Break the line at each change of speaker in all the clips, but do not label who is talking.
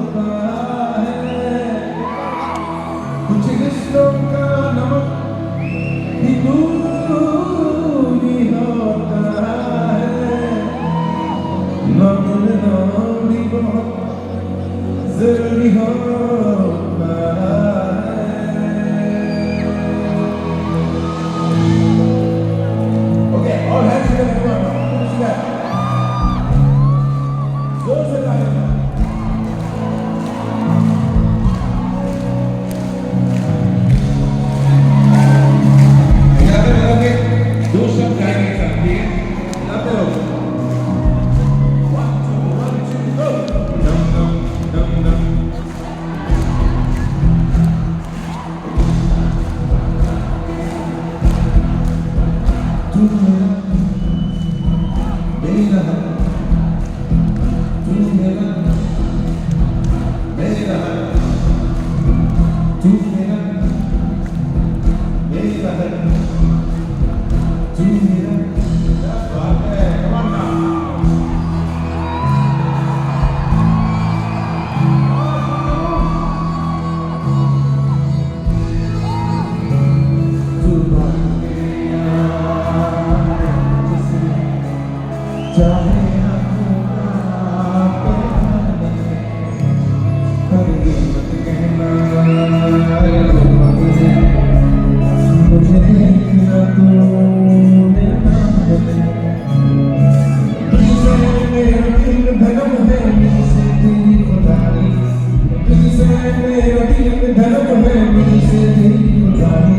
होता है, कुछ रिश्तों का नमक भी दूरी होता है, नाम भी बहुत जरूरी होता है। Okay, all hands together, come on, finish that. जोर से गाएं। यहाँ पे मिलोगे, दो शब्द गाएंगे सब, ठीक है? गाते रहो। 1 2 1 2 go. Dum dum dum dum. तू मेरा है, तू मेरा है, तू मेरा है, तू मेरा। क्या बात है, come on now. तू चाहे मुझे देखना तू मेरा मेरा दिल धर्म है मुझसे तेरी खुदाई, तुझसे मेरा दिल धर्म है मुझसे तेरी खुदाई,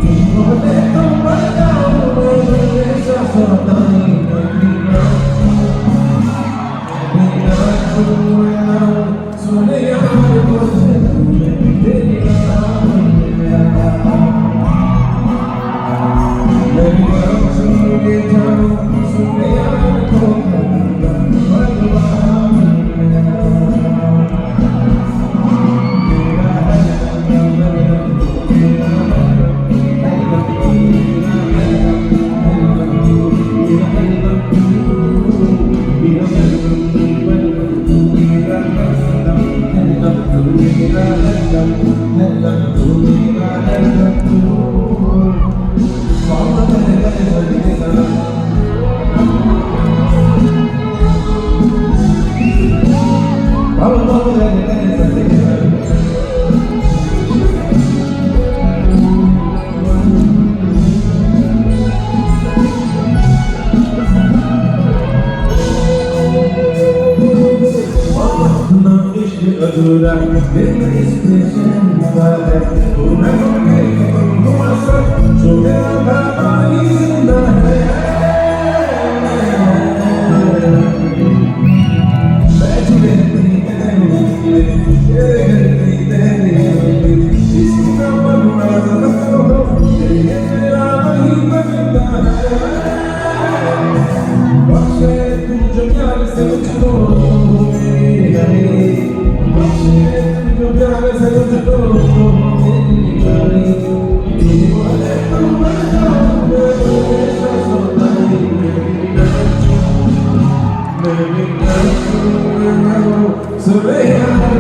तुझको दे तो मर जाऊं मैं ऐसा सताई बिना सुने यार तुझे तेरी मेरी बात सुन के जाओ, सुने यार को अधूरा दिल स्टेशन वाला तू मैं जो मेरा भाई जिंदा है, मैं जुड़े इसी का मनुआ मेरा वही बनता है, बख्शे तू जो प्यार से मुझको मेरी जो प्यार से मुझको मेरी गाड़ी, बोले तुम मर जाओ मैं ऐसा सताई मेरी सुने यार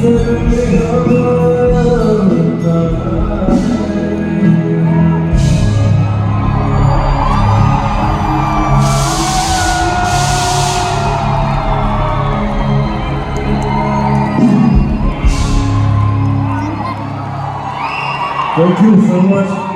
Thank you so much.